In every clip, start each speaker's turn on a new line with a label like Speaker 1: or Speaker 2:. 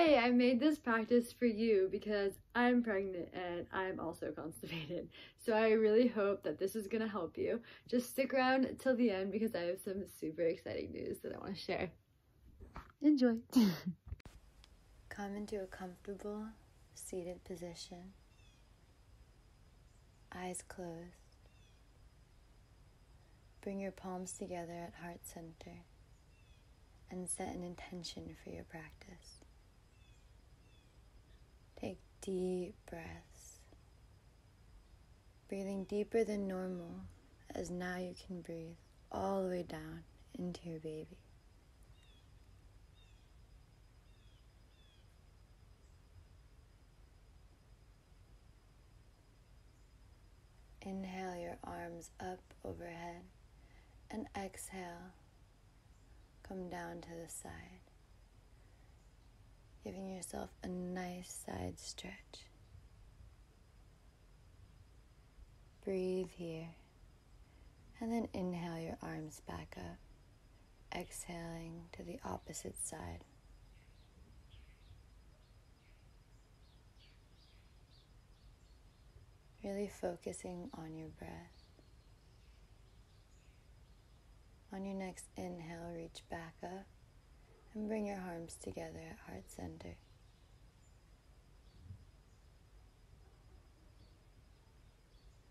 Speaker 1: hey, I made this practice for you because I'm pregnant and I'm also constipated. So I really hope that this is gonna help you. Just stick around till the end because I have some super exciting news that I want to share. Enjoy.
Speaker 2: Come into a comfortable seated position, eyes closed. Bring your palms together at heart center and set an intention for your practice. Take deep breaths, breathing deeper than normal, as now you can breathe all the way down into your baby. Inhale your arms up overhead and exhale, come down to the side, giving yourself a nice side stretch. Breathe here, and then inhale your arms back up, exhaling to the opposite side. Really focusing on your breath. On your next inhale, reach back up and bring your arms together at heart center.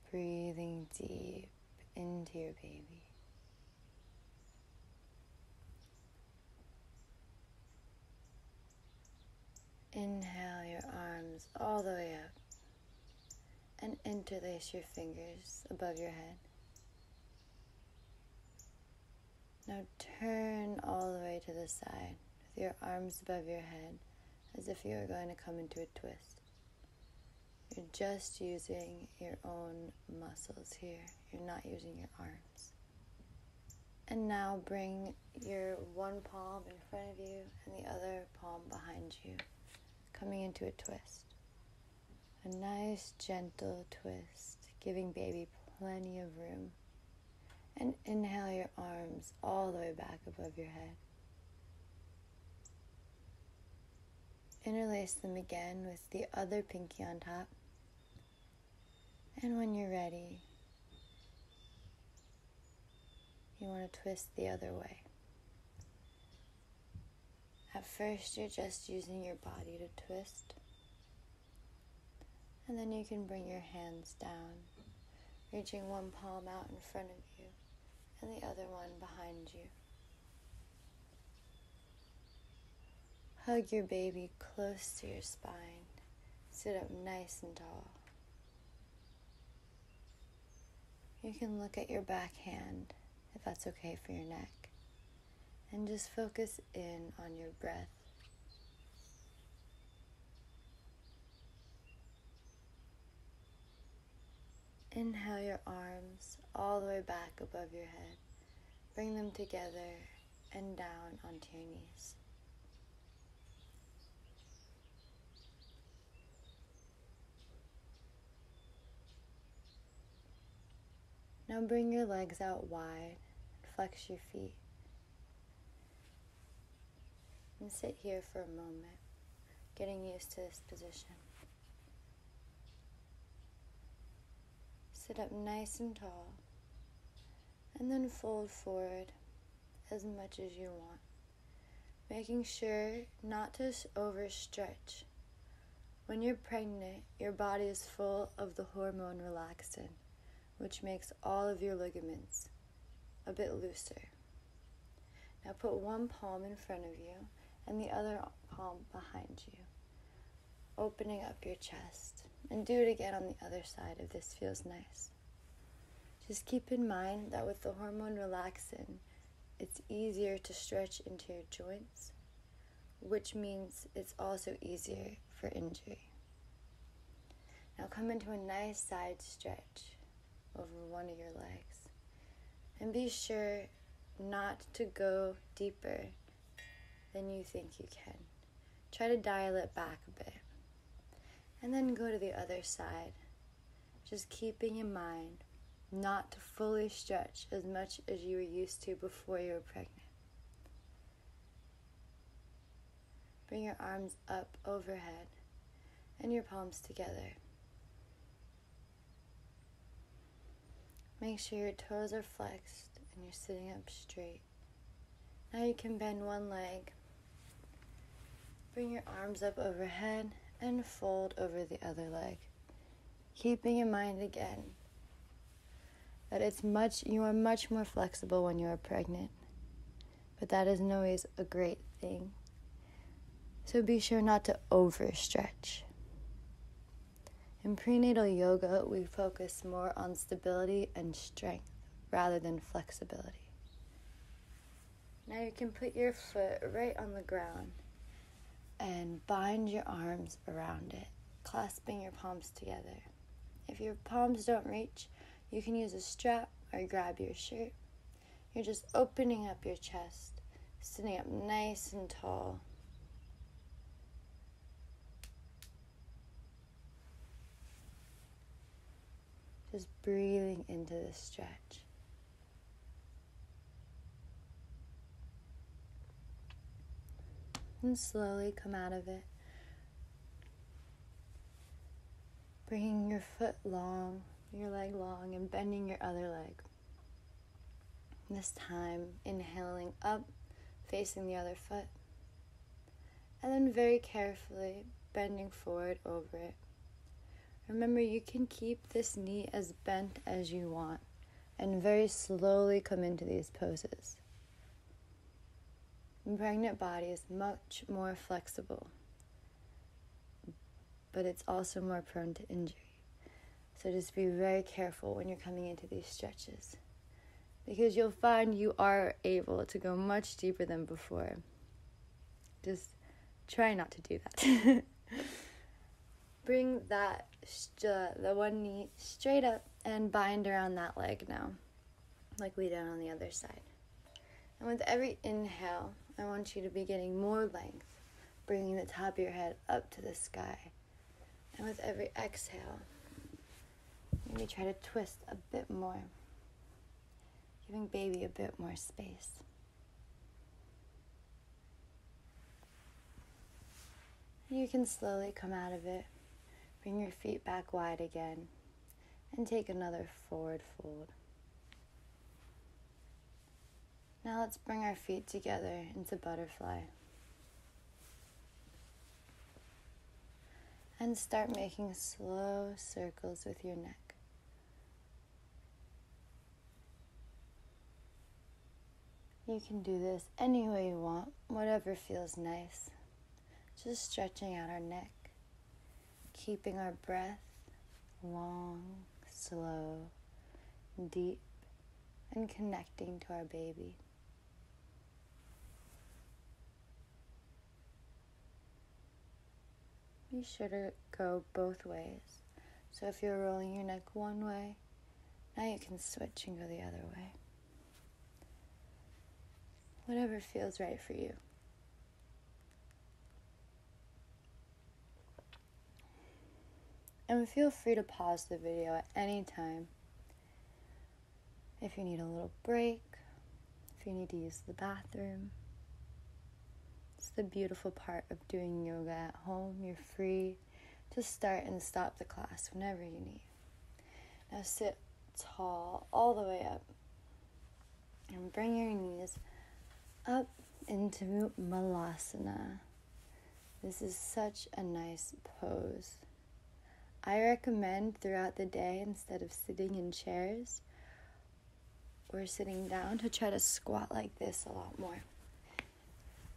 Speaker 2: Breathing deep into your baby. Inhale your arms all the way up and interlace your fingers above your head. Now turn all the way to the side with your arms above your head as if you were going to come into a twist. You're just using your own muscles here. You're not using your arms. And now bring your one palm in front of you and the other palm behind you, coming into a twist. A nice gentle twist, giving baby plenty of room. And inhale your arms all the way back above your head. Interlace them again with the other pinky on top. And when you're ready, you want to twist the other way. At first, you're just using your body to twist. And then you can bring your hands down, reaching one palm out in front of you and the other one behind you. Hug your baby close to your spine. Sit up nice and tall. You can look at your back hand, if that's okay for your neck, and just focus in on your breath. Inhale your arms all the way back above your head. Bring them together and down onto your knees. Now bring your legs out wide and flex your feet. And sit here for a moment, getting used to this position. Sit up nice and tall, and then fold forward as much as you want, making sure not to overstretch. When you're pregnant, your body is full of the hormone relaxin, which makes all of your ligaments a bit looser. Now put one palm in front of you and the other palm behind you, opening up your chest. And do it again on the other side if this feels nice. Just keep in mind that with the hormone relaxin, it's easier to stretch into your joints, which means it's also easier for injury. Now come into a nice side stretch over one of your legs. And be sure not to go deeper than you think you can. Try to dial it back a bit. And then go to the other side, just keeping in mind not to fully stretch as much as you were used to before you were pregnant. Bring your arms up overhead and your palms together. Make sure your toes are flexed and you're sitting up straight. Now you can bend one leg. Bring your arms up overhead and fold over the other leg. Keeping in mind again that you are much more flexible when you are pregnant, but that isn't always a great thing. So be sure not to overstretch. In prenatal yoga, we focus more on stability and strength rather than flexibility. Now you can put your foot right on the ground and bind your arms around it, clasping your palms together. If your palms don't reach, you can use a strap or grab your shirt. You're just opening up your chest, sitting up nice and tall. Just breathing into the stretch. And slowly come out of it. Bringing your foot long, your leg long, and bending your other leg. This time, inhaling up, facing the other foot. And then very carefully bending forward over it. Remember, you can keep this knee as bent as you want and very slowly come into these poses. The pregnant body is much more flexible, but it's also more prone to injury. So just be very careful when you're coming into these stretches, because you'll find you are able to go much deeper than before. Just try not to do that. Bring the one knee straight up and bind around that leg now, like we did on the other side. And with every inhale, I want you to be getting more length, bringing the top of your head up to the sky. And with every exhale, maybe try to twist a bit more, giving baby a bit more space. You can slowly come out of it. Bring your feet back wide again and take another forward fold. Now let's bring our feet together into butterfly. And start making slow circles with your neck. You can do this any way you want, whatever feels nice. Just stretching out our neck. Keeping our breath long, slow, deep, and connecting to our baby. Be sure to go both ways. So if you're rolling your neck one way, now you can switch and go the other way. Whatever feels right for you. And feel free to pause the video at any time if you need a little break, if you need to use the bathroom. It's the beautiful part of doing yoga at home. You're free to start and stop the class whenever you need. Now sit tall all the way up and bring your knees up into Malasana. This is such a nice pose. I recommend throughout the day, instead of sitting in chairs or sitting down, to try to squat like this a lot more.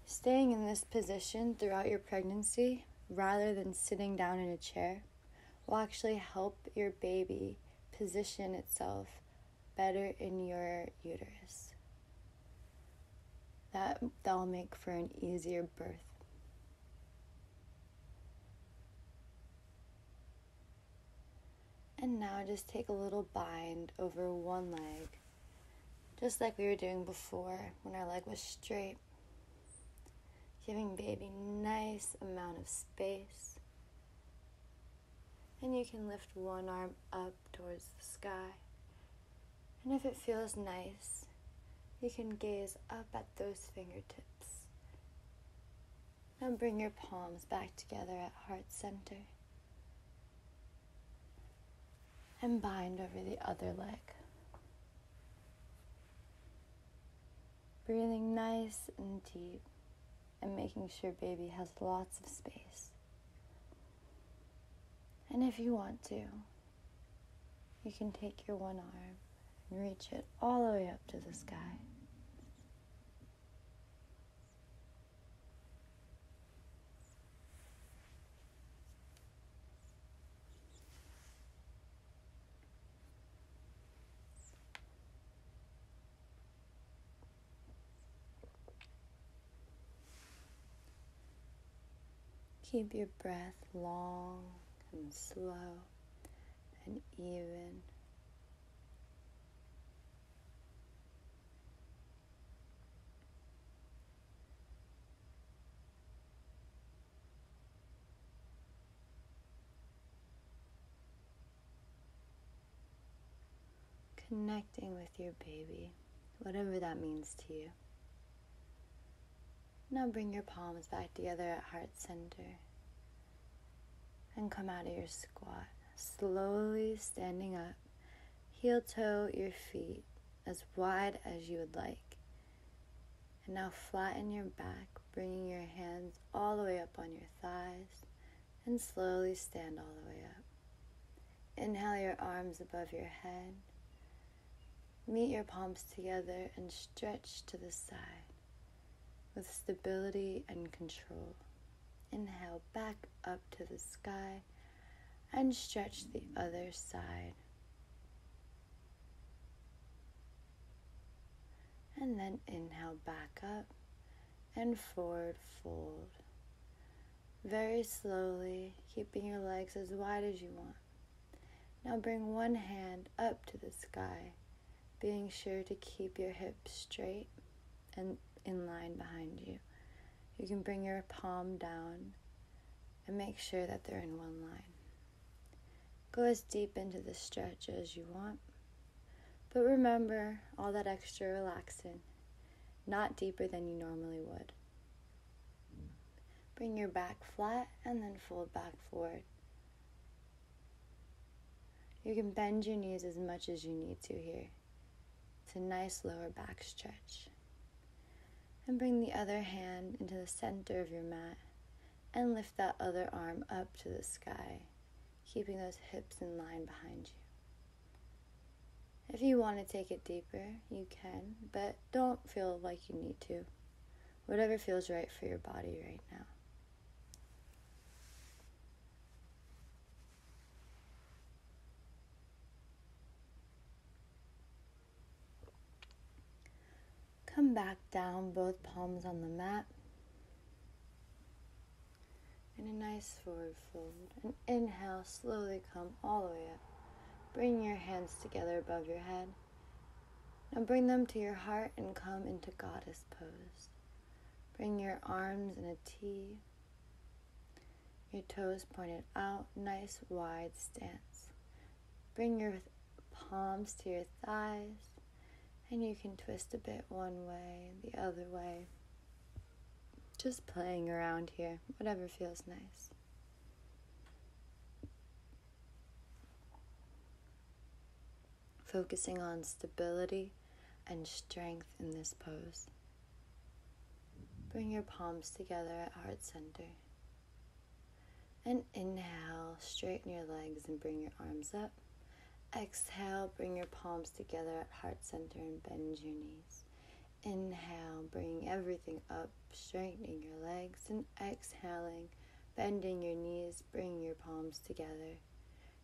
Speaker 2: Staying in this position throughout your pregnancy, rather than sitting down in a chair, will actually help your baby position itself better in your uterus. That'll make for an easier birth. And now just take a little bind over one leg, just like we were doing before when our leg was straight. Giving baby nice amount of space. And you can lift one arm up towards the sky. And if it feels nice, you can gaze up at those fingertips. Now bring your palms back together at heart center and bind over the other leg. Breathing nice and deep and making sure baby has lots of space. And if you want to, you can take your one arm and reach it all the way up to the sky. Keep your breath long and slow and even. Connecting with your baby, whatever that means to you. Now bring your palms back together at heart center and come out of your squat, slowly standing up, heel toe your feet as wide as you would like. And now flatten your back, bringing your hands all the way up on your thighs and slowly stand all the way up. Inhale your arms above your head. Meet your palms together and stretch to the side with stability and control. Inhale back up to the sky and stretch the other side. And then inhale back up and forward fold. Very slowly, keeping your legs as wide as you want. Now bring one hand up to the sky, being sure to keep your hips straight and in line behind you. You can bring your palm down and make sure that they're in one line. Go as deep into the stretch as you want, but remember all that extra relaxing, not deeper than you normally would. Bring your back flat and then fold back forward. You can bend your knees as much as you need to here. It's a nice lower back stretch. And bring the other hand into the center of your mat and lift that other arm up to the sky, keeping those hips in line behind you. If you want to take it deeper, you can, but don't feel like you need to. Whatever feels right for your body right now. Come back down, both palms on the mat. And a nice forward fold. And inhale, slowly come all the way up. Bring your hands together above your head. Now bring them to your heart and come into goddess pose. Bring your arms in a T. Your toes pointed out, nice wide stance. Bring your palms to your thighs. And you can twist a bit one way, the other way. Just playing around here, whatever feels nice. Focusing on stability and strength in this pose. Bring your palms together at heart center. And inhale, straighten your legs and bring your arms up. Exhale, bring your palms together at heart center and bend your knees. Inhale, bringing everything up, straightening your legs, and exhaling, bending your knees, bring your palms together.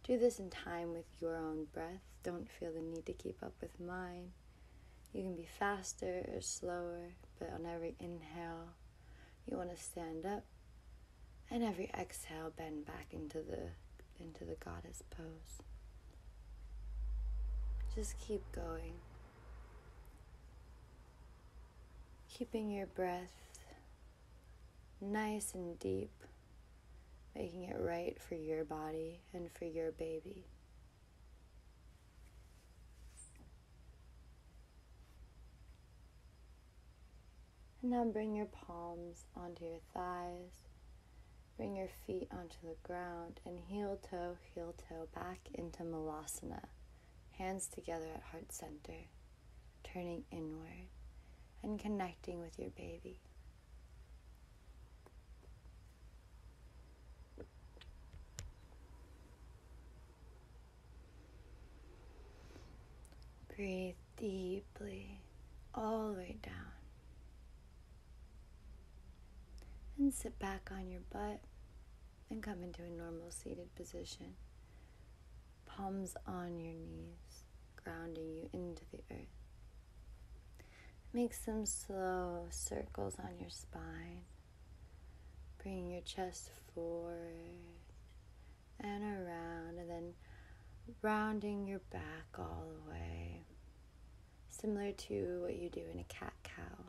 Speaker 2: Do this in time with your own breath. Don't feel the need to keep up with mine. You can be faster or slower, but on every inhale, you want to stand up, and every exhale, bend back into the goddess pose. Just keep going. Keeping your breath nice and deep, making it right for your body and for your baby. Now bring your palms onto your thighs. Bring your feet onto the ground and heel toe back into Malasana. Hands together at heart center, turning inward and connecting with your baby. Breathe deeply all the way down. And sit back on your butt and come into a normal seated position. Palms on your knees, grounding you into the earth. Make some slow circles on your spine. Bring your chest forward and around, and then rounding your back all the way, similar to what you do in a cat-cow.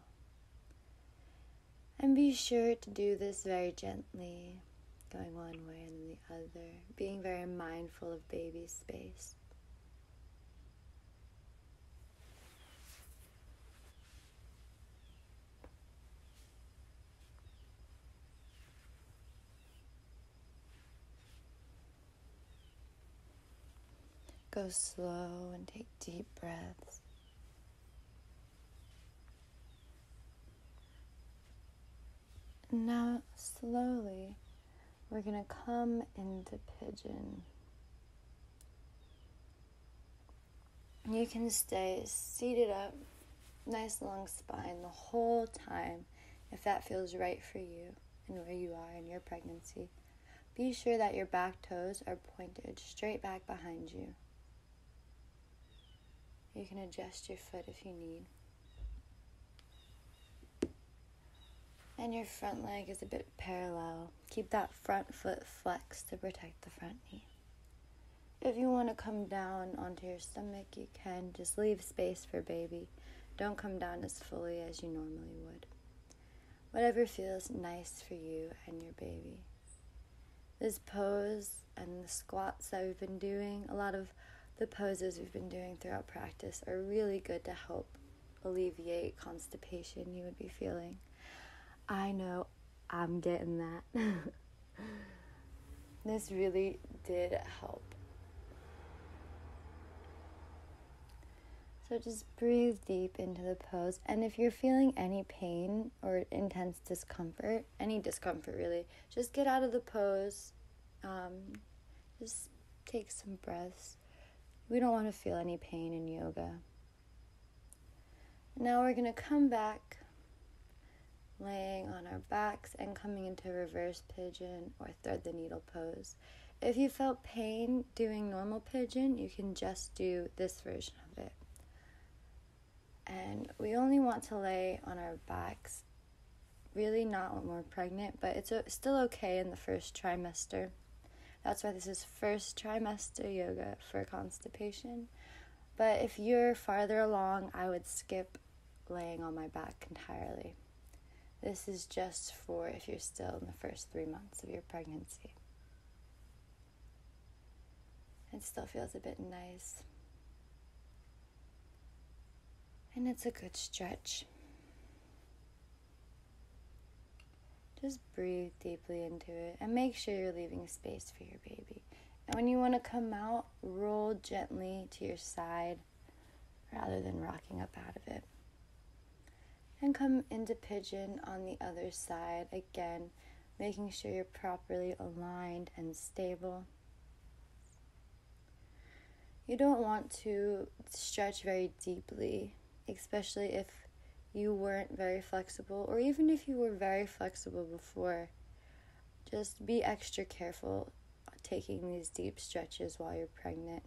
Speaker 2: And be sure to do this very gently, going one way and then the other, being very mindful of baby space. Go slow and take deep breaths. And now, slowly, we're going to come into pigeon. You can stay seated up, nice long spine the whole time if that feels right for you and where you are in your pregnancy. Be sure that your back toes are pointed straight back behind you. You can adjust your foot if you need. And your front leg is a bit parallel. Keep that front foot flexed to protect the front knee. If you want to come down onto your stomach, you can. Just leave space for baby. Don't come down as fully as you normally would. Whatever feels nice for you and your baby. This pose and the squats that we've been doing, a lot of the poses we've been doing throughout practice are really good to help alleviate constipation you would be feeling. I know I'm getting that. This really did help. So just breathe deep into the pose. And if you're feeling any pain or intense discomfort, any discomfort really, just get out of the pose. Just take some breaths. We don't want to feel any pain in yoga. Now we're going to come back, laying on our backs and coming into reverse pigeon or thread the needle pose. If you felt pain doing normal pigeon, you can just do this version of it. And we only want to lay on our backs, really not when we're pregnant, but it's still okay in the first trimester. That's why this is first trimester yoga for constipation. But if you're farther along, I would skip laying on my back entirely. This is just for if you're still in the first 3 months of your pregnancy. It still feels a bit nice. And it's a good stretch. Just breathe deeply into it and make sure you're leaving space for your baby. And when you want to come out, roll gently to your side rather than rocking up out of it. And come into pigeon on the other side, again, making sure you're properly aligned and stable. You don't want to stretch very deeply, especially if you weren't very flexible, or even if you were very flexible before. Just be extra careful taking these deep stretches while you're pregnant,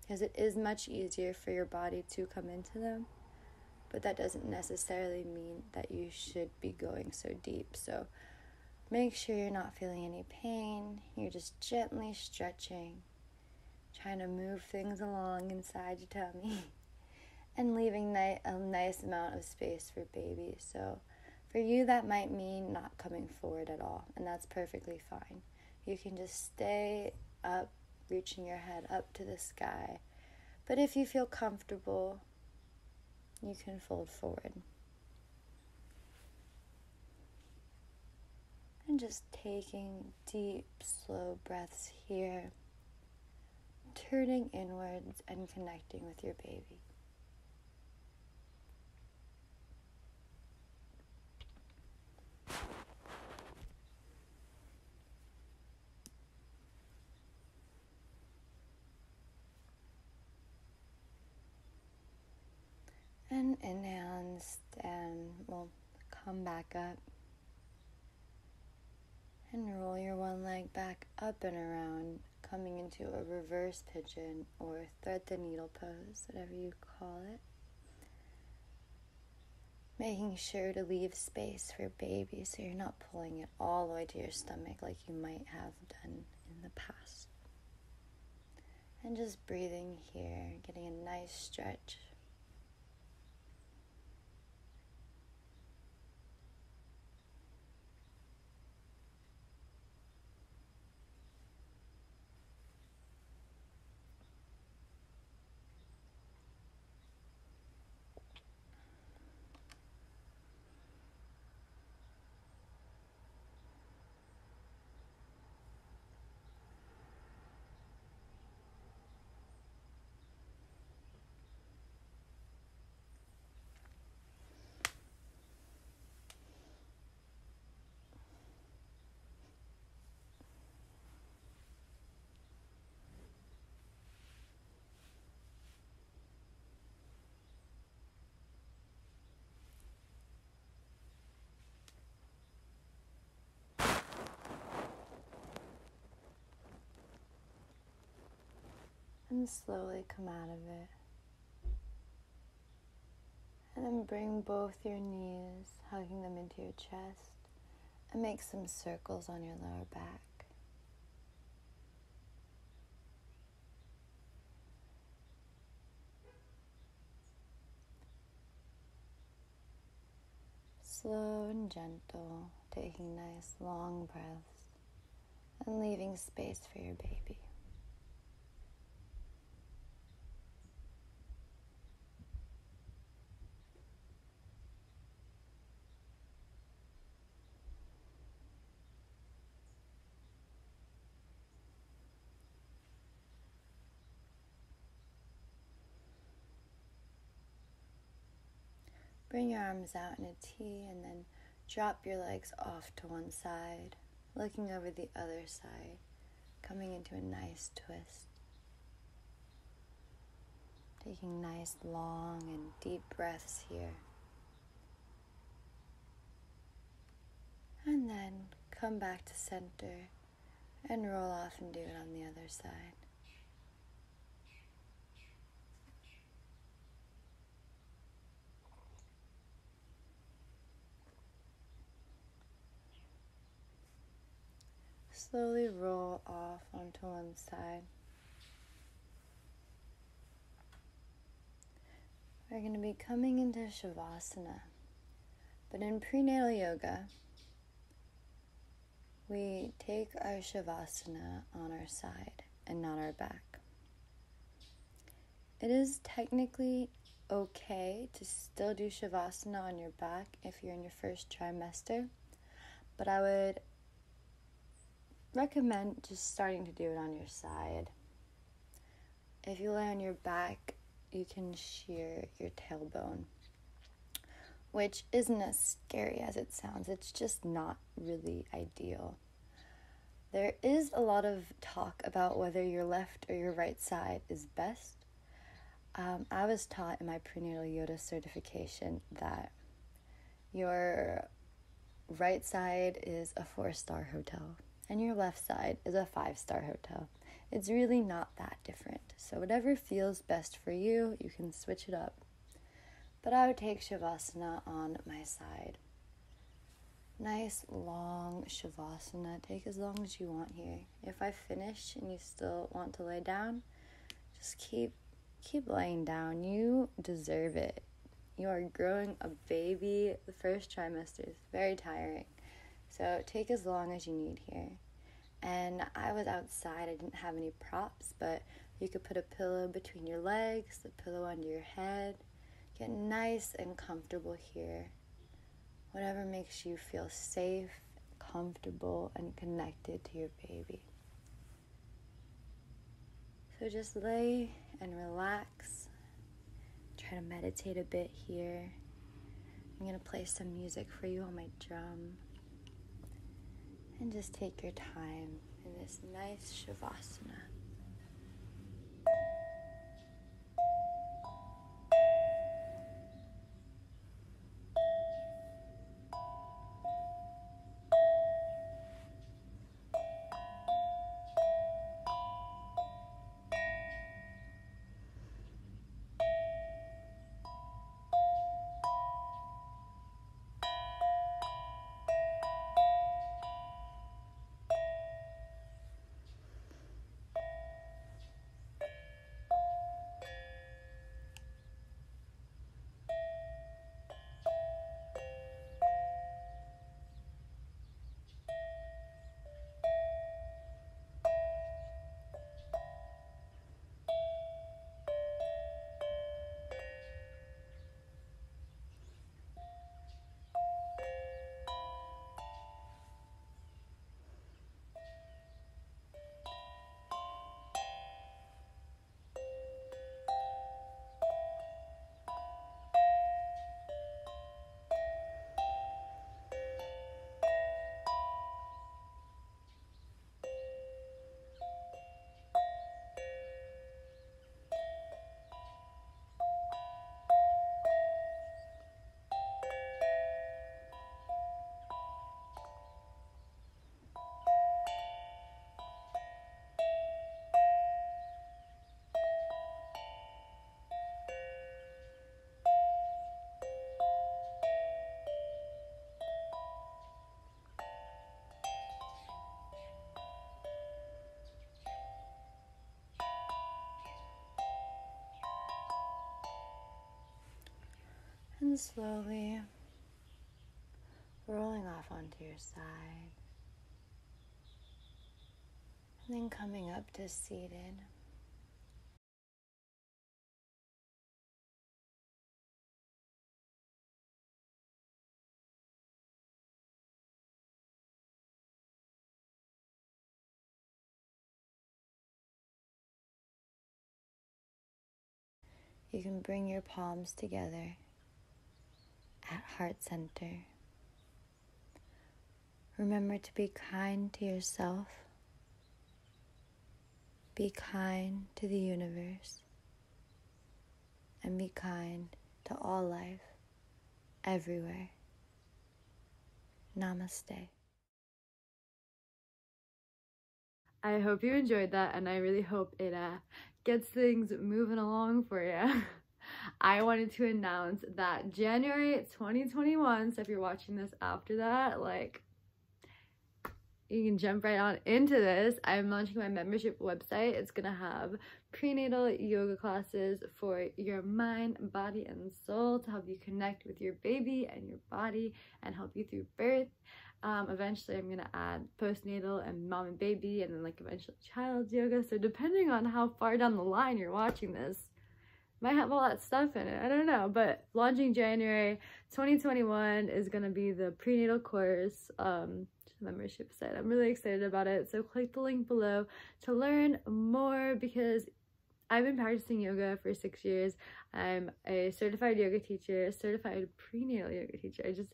Speaker 2: because it is much easier for your body to come into them, but that doesn't necessarily mean that you should be going so deep. So make sure you're not feeling any pain. You're just gently stretching, trying to move things along inside your tummy and leaving a nice amount of space for baby. So for you, that might mean not coming forward at all, and that's perfectly fine. You can just stay up, reaching your head up to the sky. But if you feel comfortable, you can fold forward. And just taking deep, slow breaths here, turning inwards and connecting with your baby. And inhale and stand. We'll come back up. And roll your one leg back up and around, coming into a reverse pigeon or thread the needle pose, whatever you call it. Making sure to leave space for baby so you're not pulling it all the way to your stomach like you might have done in the past. And just breathing here, getting a nice stretch. And slowly come out of it. And then bring both your knees, hugging them into your chest, and make some circles on your lower back. Slow and gentle, taking nice long breaths and leaving space for your baby. Bring your arms out in a T and then drop your legs off to one side, looking over the other side, coming into a nice twist. Taking nice long and deep breaths here. And then come back to center and roll off and do it on the other side. Slowly roll off onto one side. We're going to be coming into Shavasana. But in prenatal yoga, we take our Shavasana on our side and not our back. It is technically okay to still do Shavasana on your back if you're in your first trimester, but I would recommend just starting to do it on your side. If you lay on your back, you can shear your tailbone, which isn't as scary as it sounds. It's just not really ideal. There is a lot of talk about whether your left or your right side is best. I was taught in my prenatal yoga certification that your right side is a 4-star hotel and your left side is a 5-star hotel. It's really not that different. So whatever feels best for you, you can switch it up. But I would take Shavasana on my side. Nice long Shavasana. Take as long as you want here. If I finish and you still want to lay down, just keep laying down. You deserve it. You are growing a baby. The first trimester is very tiring. So take as long as you need here. And I was outside. I didn't have any props, but you could put a pillow between your legs, the pillow under your head. Get nice and comfortable here. Whatever makes you feel safe comfortable and connected to your baby. So just lay and relax. Try to meditate a bit here. I'm going to play some music for you on my drum. And just take your time in this nice Shavasana. And slowly rolling off onto your side. And then coming up to seated. You can bring your palms together at heart center. Remember to be kind to yourself. Be kind to the universe. And be kind to all life, everywhere. Namaste.
Speaker 1: I hope you enjoyed that, and I really hope it gets things moving along for you. I wanted to announce that January 2021, so if you're watching this after that, like, you can jump right on into this. I'm launching my membership website. It's gonna have prenatal yoga classes for your mind, body, and soul to help you connect with your baby and your body and help you through birth. Eventually I'm gonna add postnatal and mom and baby, and then like eventually child's yoga. So depending on how far down the line you're watching this, might have all that stuff in it. I don't know, but launching January 2021 is gonna be the prenatal course membership site. I'm really excited about it. So click the link below to learn more, because I've been practicing yoga for 6 years. I'm a certified yoga teacher, certified prenatal yoga teacher. I just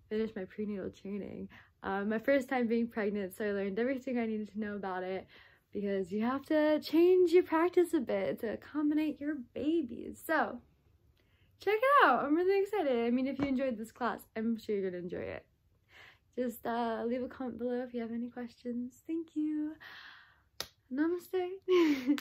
Speaker 1: finished my prenatal training. My first time being pregnant, so I learned everything I needed to know about it, because you have to change your practice a bit to accommodate your babies. So check it out. I'm really excited. I mean, if you enjoyed this class, I'm sure you're gonna enjoy it. Just leave a comment below if you have any questions. Thank you. Namaste.